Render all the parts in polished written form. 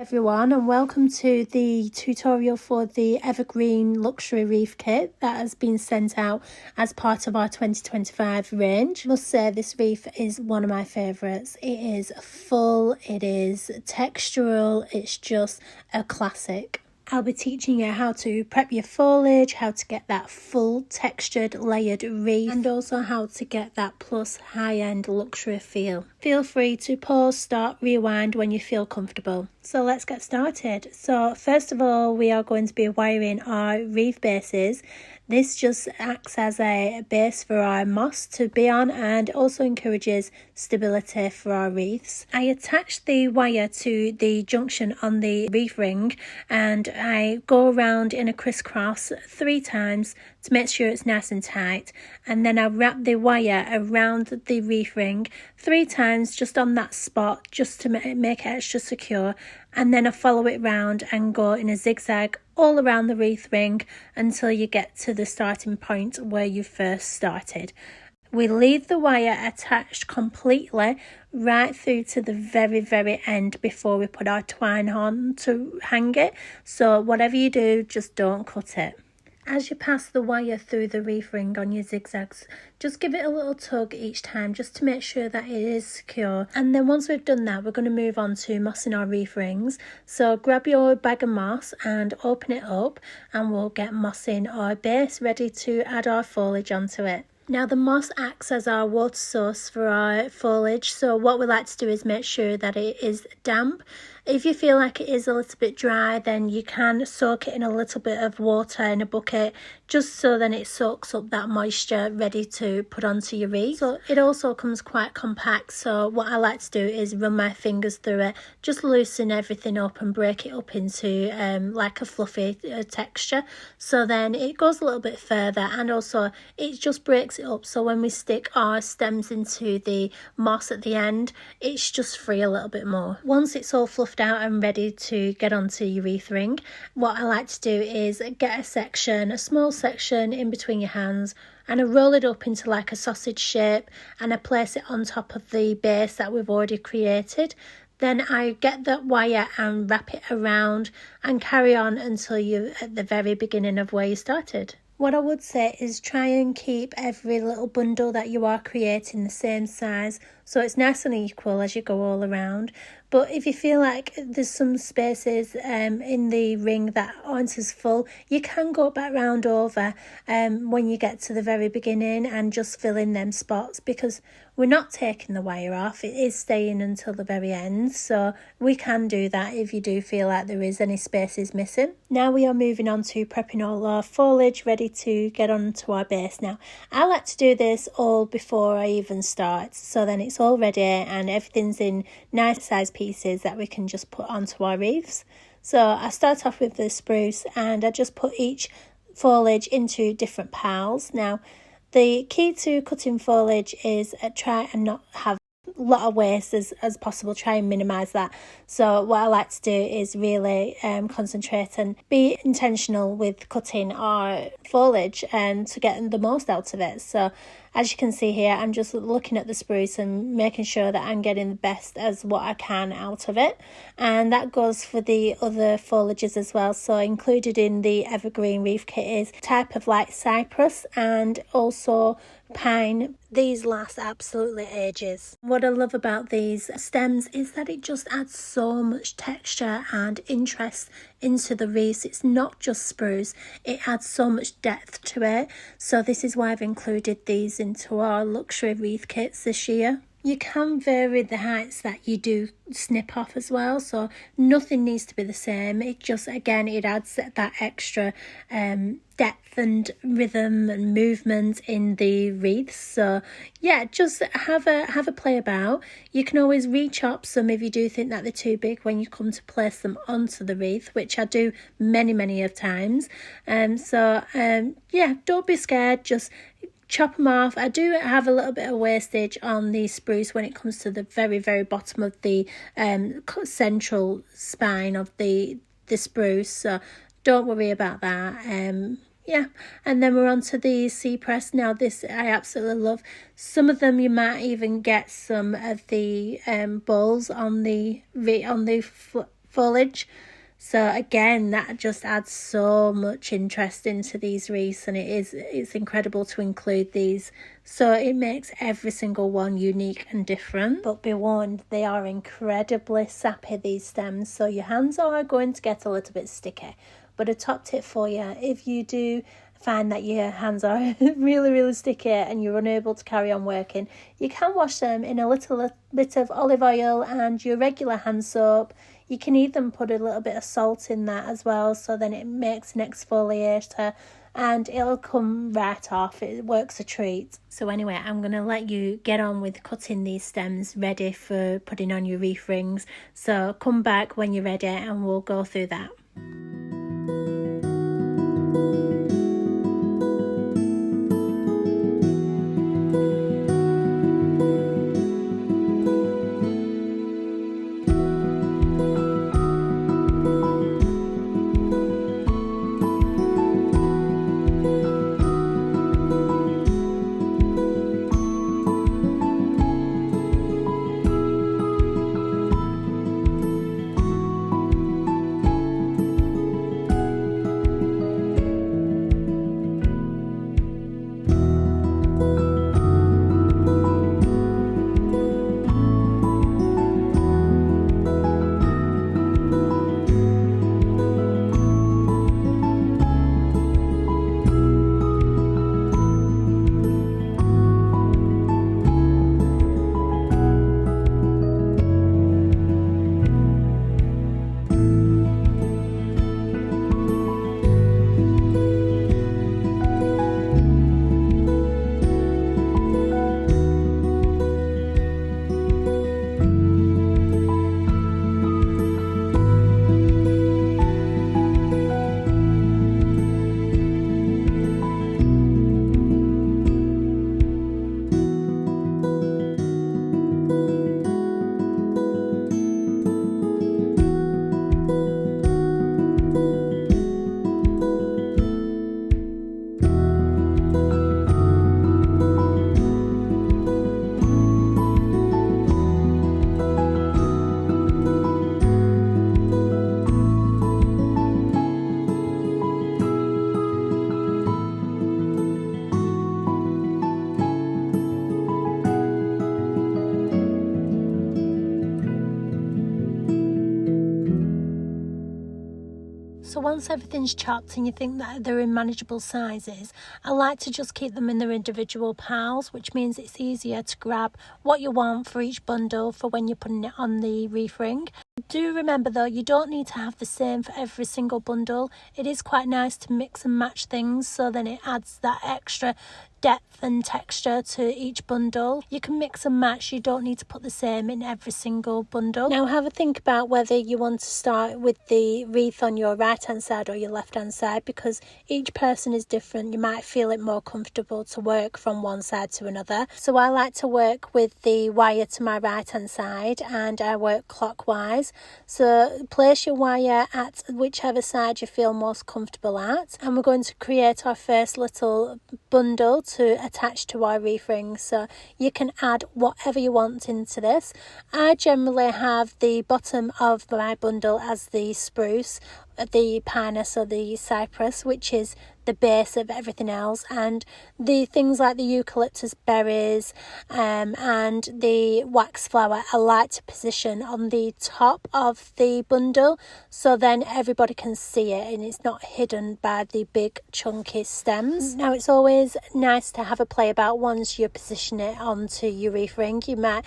Everyone, and welcome to the tutorial for the Evergreen luxury wreath kit that has been sent out as part of our 2025 range. I must say this wreath is one of my favourites. It is full, it is textural, it's just a classic. I'll be teaching you how to prep your foliage, how to get that full textured layered wreath, and also how to get that plus high-end luxury feel. Feel free to pause, stop, rewind when you feel comfortable. So let's get started. So first of all, we are going to be wiring our wreath bases. This just acts as a base for our moss to be on and also encourages stability for our wreaths. I attach the wire to the junction on the wreath ring and I go around in a crisscross 3 times to make sure it's nice and tight, and then I wrap the wire around the wreath ring 3 times just on that spot just to make it extra secure, and then I follow it round and go in a zigzag all around the wreath ring until you get to the starting point where you first started. We leave the wire attached completely right through to the very end before we put our twine on to hang it, so whatever you do, just don't cut it. As you pass the wire through the wreath ring on your zigzags, just give it a little tug each time just to make sure that it is secure. And then once we've done that, we're going to move on to mossing our wreath rings. So grab your bag of moss and open it up and we'll get mossing our base ready to add our foliage onto it. Now the moss acts as our water source for our foliage, so what we like to do is make sure that it is damp. If you feel like it is a little bit dry, then you can soak it in a little bit of water in a bucket, just so then it soaks up that moisture ready to put onto your wreath. So it also comes quite compact, so what I like to do is run my fingers through it, just loosen everything up and break it up into like a fluffy texture, so then it goes a little bit further, and also it just breaks it up, so when we stick our stems into the moss at the end, it's just free a little bit more. Once it's all fluffed out and ready to get onto your wreath ring, what I like to do is get a small section in between your hands, and I roll it up into like a sausage shape and I place it on top of the base that we've already created. Then I get that wire and wrap it around and carry on until you're at the very beginning of where you started. What I would say is try and keep every little bundle that you are creating the same size, so it's nice and equal as you go all around. But if you feel like there's some spaces in the ring that aren't as full, you can go back round over when you get to the very beginning and just fill in them spots, because we're not taking the wire off, it is staying until the very end, so we can do that if you do feel like there is any spaces missing. Now we are moving on to prepping all our foliage ready to get onto our base. Now I like to do this all before I even start, so then it's all ready and everything's in nice size pieces that we can just put onto our wreaths. So I start off with the spruce and I just put each foliage into different piles. Now the key to cutting foliage is try and not have a lot of waste as possible. Try and minimise that. So what I like to do is really concentrate and be intentional with cutting our foliage and to get the most out of it. So as you can see here, I'm just looking at the spruce and making sure that I'm getting the best as what I can out of it. And that goes for the other foliages as well. So included in the Evergreen wreath kit is type of like cypress and also pine. These last absolutely ages. What I love about these stems is that it just adds so much texture and interest into the wreaths. It's not just spruce, it adds so much depth to it. So this is why I've included these into our luxury wreath kits this year. You can vary the heights that you do snip off as well, so nothing needs to be the same. It just, again, it adds that extra depth and rhythm and movement in the wreaths. So yeah, just have a play about. You can always re-chop some if you do think that they're too big when you come to place them onto the wreath, which I do many of times. Yeah, don't be scared, just chop them off. I do have a little bit of wastage on the spruce when it comes to the very bottom of the central spine of the spruce, so don't worry about that. Yeah, and then we're on to the cypress. Now this I absolutely love. Some of them you might even get some of the balls on the foliage. So again, that just adds so much interest into these wreaths, and it's incredible to include these. So it makes every single one unique and different. But be warned, they are incredibly sappy, these stems, so your hands are going to get a little bit sticky. But a top tip for you, if you do find that your hands are really sticky and you're unable to carry on working, you can wash them in a little bit of olive oil and your regular hand soap. You can even put a little bit of salt in that as well, so then it makes an exfoliator and it'll come right off. It works a treat. So anyway, I'm going to let you get on with cutting these stems ready for putting on your wreath rings. So come back when you're ready and we'll go through that. So once everything's chopped and you think that they're in manageable sizes, I like to just keep them in their individual piles, which means it's easier to grab what you want for each bundle for when you're putting it on the wreath ring. Do remember though, you don't need to have the same for every single bundle. It is quite nice to mix and match things, so then it adds that extra depth and texture to each bundle. You can mix and match, you don't need to put the same in every single bundle. Now have a think about whether you want to start with the wreath on your right hand side or your left hand side, because each person is different. You might feel it more comfortable to work from one side to another. So I like to work with the wire to my right hand side and I work clockwise. So place your wire at whichever side you feel most comfortable at, and we're going to create our first little bundle to attach to our wreath ring. So you can add whatever you want into this. I generally have the bottom of my bundle as the spruce, the pinus or the cypress, which is the base of everything else, and the things like the eucalyptus berries and the wax flower I like to position on the top of the bundle, so then everybody can see it and it's not hidden by the big chunky stems. Now it's always nice to have a play about once you position it onto your wreath ring. You might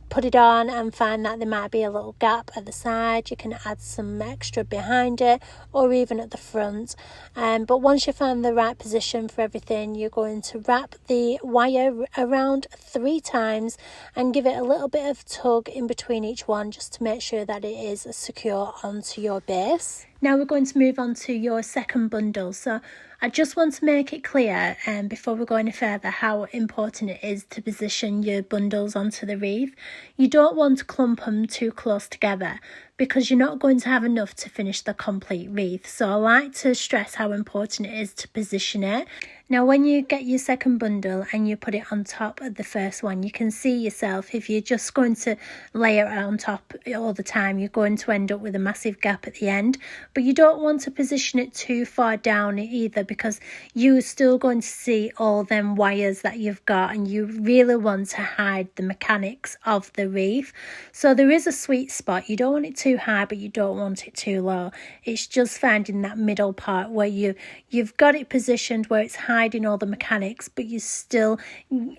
put it on and find that there might be a little gap at the side. You can add some extra behind it or even at the front, but once you find the right position for everything, you're going to wrap the wire around 3 times and give it a little bit of tug in between each one, just to make sure that it is secure onto your base. Now we're going to move on to your second bundle. So I just want to make it clear before we go any further how important it is to position your bundles onto the wreath. You don't want to clump them too close together because you're not going to have enough to finish the complete wreath. So I like to stress how important it is to position it. Now when you get your second bundle and you put it on top of the first one, you can see yourself, if you're just going to layer it on top all the time, you're going to end up with a massive gap at the end. But you don't want to position it too far down either, because you're still going to see all them wires that you've got, and you really want to hide the mechanics of the wreath. So there is a sweet spot. You don't want it too high, but you don't want it too low. It's just finding that middle part where you've got it positioned where it's hiding all the mechanics, but you're still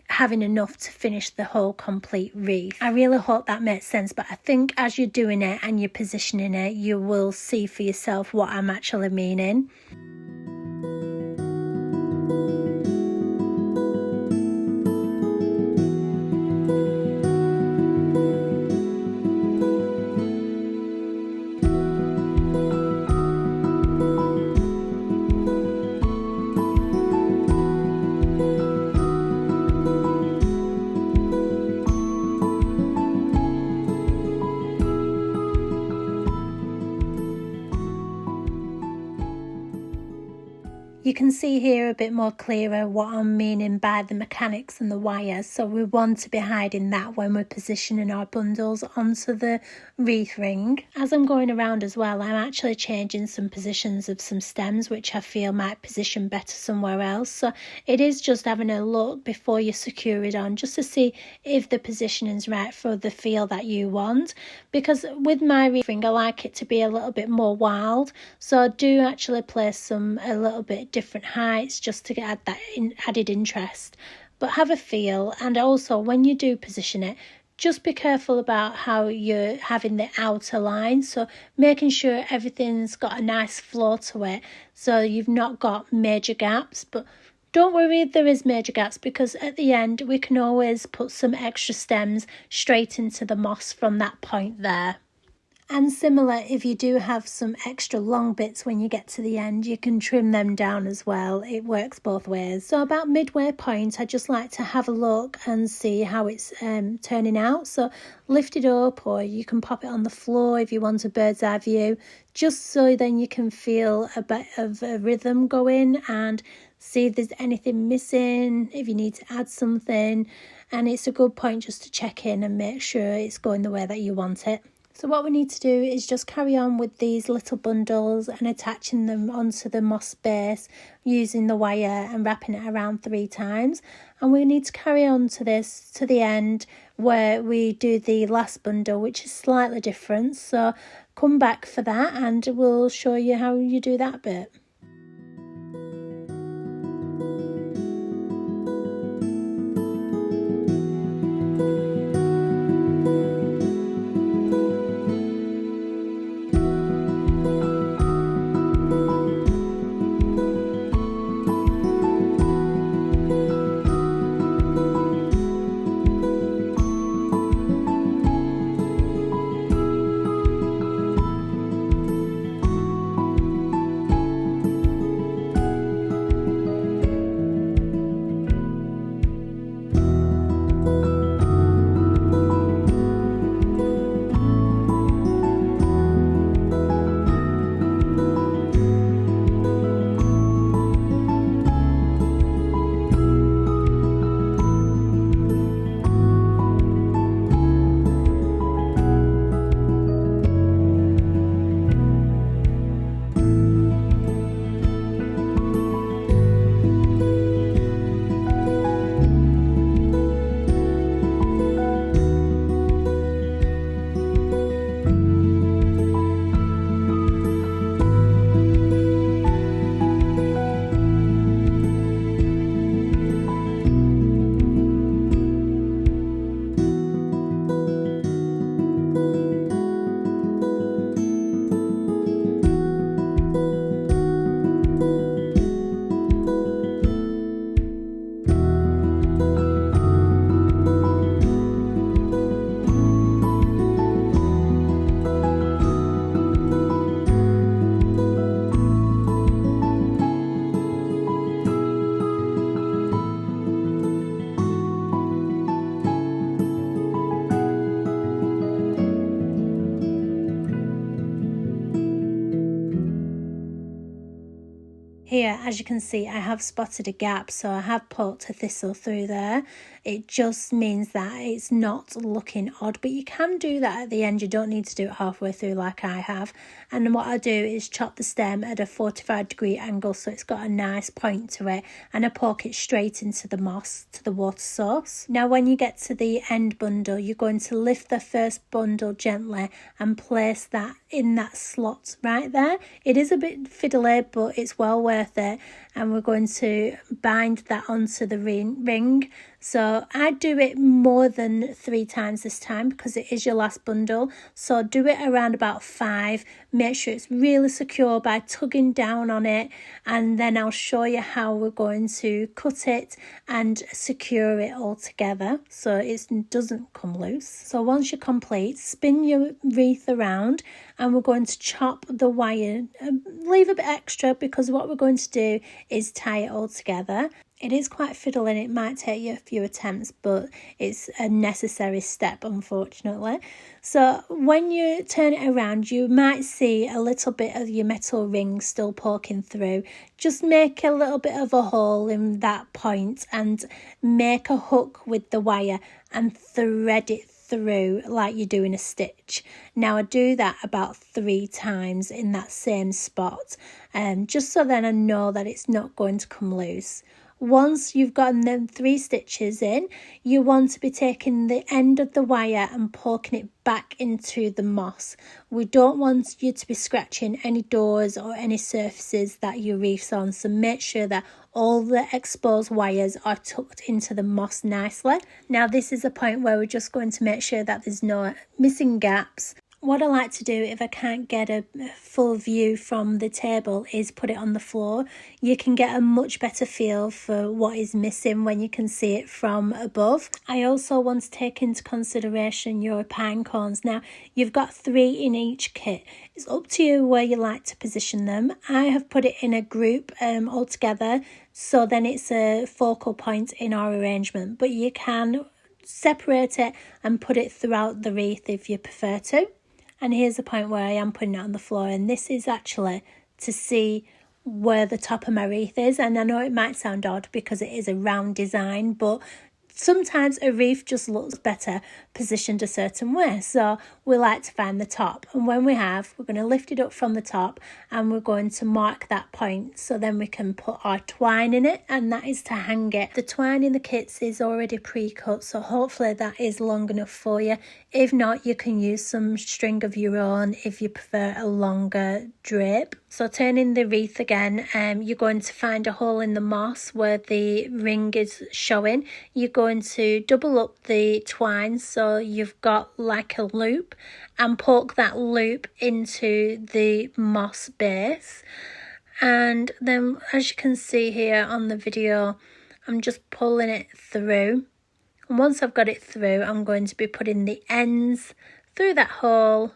having enough to finish the whole complete wreath. I really hope that makes sense, but I think as you're doing it and you're positioning it, you will see for yourself what I'm actually meaning. You can see here a bit more clearer what I'm meaning by the mechanics and the wires. So we want to be hiding that when we're positioning our bundles onto the wreath ring. As I'm going around as well, I'm actually changing some positions of some stems which I feel might position better somewhere else. So it is just having a look before you secure it on, just to see if the positioning's right for the feel that you want. Because with my wreath ring, I like it to be a little bit more wild. So I do actually place some a little bit different heights just to get that added interest. But have a feel, and also when you do position it, just be careful about how you're having the outer line, so making sure everything's got a nice flow to it, so you've not got major gaps. But don't worry if there is major gaps, because at the end we can always put some extra stems straight into the moss from that point there. And similar, if you do have some extra long bits when you get to the end, you can trim them down as well. It works both ways. So about midway point, I just like to have a look and see how it's turning out. So lift it up, or you can pop it on the floor if you want a bird's eye view, just so then you can feel a bit of a rhythm going and see if there's anything missing, if you need to add something. And it's a good point just to check in and make sure it's going the way that you want it. So what we need to do is just carry on with these little bundles and attaching them onto the moss base using the wire and wrapping it around 3 times. And we need to carry on to this to the end where we do the last bundle, which is slightly different. So come back for that and we'll show you how you do that bit. Here, as you can see, I have spotted a gap, so I have poked a thistle through there. It just means that it's not looking odd, but you can do that at the end. You don't need to do it halfway through like I have. And what I do is chop the stem at a 45-degree angle so it's got a nice point to it, and I poke it straight into the moss, to the water source. Now when you get to the end bundle, you're going to lift the first bundle gently and place that in that slot right there. It is a bit fiddly, but it's well worth it. And we're going to bind that onto the ring. So I do it more than 3 times this time because it is your last bundle. So do it around about 5. Make sure it's really secure by tugging down on it, and then I'll show you how we're going to cut it and secure it all together so it doesn't come loose. So once you're complete, spin your wreath around, and we're going to chop the wire, leave a bit extra because what we're going to do is tie it all together. It is quite fiddly and it might take you a few attempts, but it's a necessary step, unfortunately. So when you turn it around, you might see a little bit of your metal ring still poking through. Just make a little bit of a hole in that point and make a hook with the wire and thread it through like you're doing a stitch. Now I do that about 3 times in that same spot, just so then I know that it's not going to come loose. Once you've gotten them 3 stitches in, you want to be taking the end of the wire and poking it back into the moss. We don't want you to be scratching any doors or any surfaces that your wreath's on, so make sure that all the exposed wires are tucked into the moss nicely. Now this is a point where we're just going to make sure that there's no missing gaps. What I like to do if I can't get a full view from the table is put it on the floor. You can get a much better feel for what is missing when you can see it from above. I also want to take into consideration your pine cones. Now you've got 3 in each kit. It's up to you where you like to position them. I have put it in a group all together, so then it's a focal point in our arrangement, but you can separate it and put it throughout the wreath if you prefer to. And here's the point where I am putting it on the floor, and this is actually to see where the top of my wreath is. And I know it might sound odd because it is a round design, but sometimes a wreath just looks better positioned a certain way, so we like to find the top. And when we have, we're going to lift it up from the top and we're going to mark that point, so then we can put our twine in it, and that is to hang it. The twine in the kits is already pre-cut, so hopefully that is long enough for you. If not, you can use some string of your own if you prefer a longer drape. So turning the wreath again, you're going to find a hole in the moss where the ring is showing. You're going to double up the twine so you've got like a loop, and poke that loop into the moss base. And then as you can see here on the video, I'm just pulling it through. And once I've got it through, I'm going to be putting the ends through that hole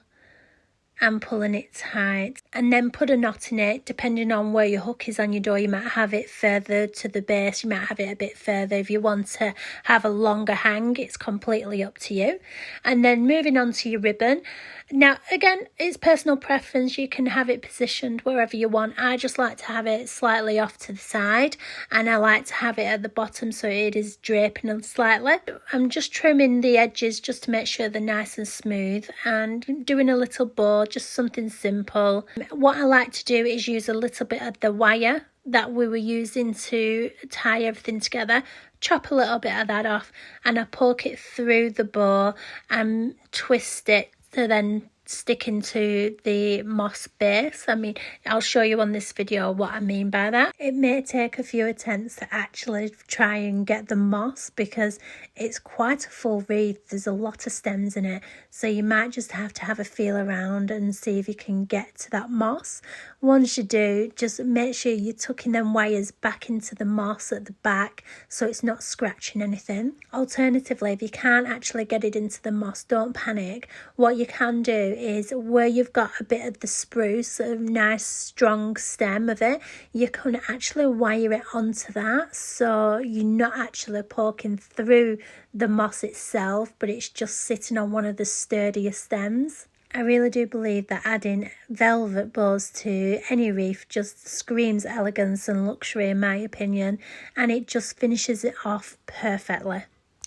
and pulling it tight, and then put a knot in it. Depending on where your hook is on your door, you might have it further to the base, you might have it a bit further. If you want to have a longer hang, it's completely up to you. And then moving on to your ribbon. Now again, it's personal preference, you can have it positioned wherever you want. I just like to have it slightly off to the side, and I like to have it at the bottom so it is draping slightly. I'm just trimming the edges just to make sure they're nice and smooth, and doing a little bow, just something simple. What I like to do is use a little bit of the wire that we were using to tie everything together, chop a little bit of that off, and I poke it through the bow and twist it to then stick into the moss base. I mean, I'll show you on this video what I mean by that. It may take a few attempts to actually try and get the moss because it's quite a full wreath. There's a lot of stems in it, so you might just have to have a feel around and see if you can get to that moss. Once you do, just make sure you're tucking them wires back into the moss at the back so it's not scratching anything. Alternatively, if you can't actually get it into the moss, don't panic. What you can do is where you've got a bit of the spruce, a nice strong stem of it, you can actually wire it onto that, so you're not actually poking through the moss itself, but it's just sitting on one of the sturdier stems. I really do believe that adding velvet bows to any wreath just screams elegance and luxury in my opinion, and it just finishes it off perfectly.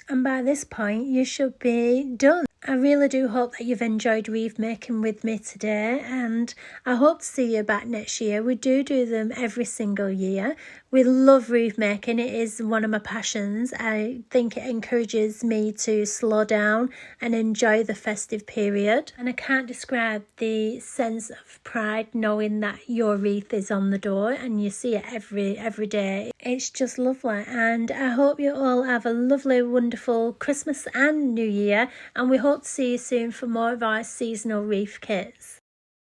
And by this point you should be done. I really do hope that you've enjoyed wreath making with me today, and I hope to see you back next year. We do them every single year. We love wreath making. It is one of my passions. I think it encourages me to slow down and enjoy the festive period. And I can't describe the sense of pride knowing that your wreath is on the door and you see it every day. It's just lovely, and I hope you all have a lovely, wonderful Christmas and New Year, and we hope to see you soon for more of our seasonal wreath kits.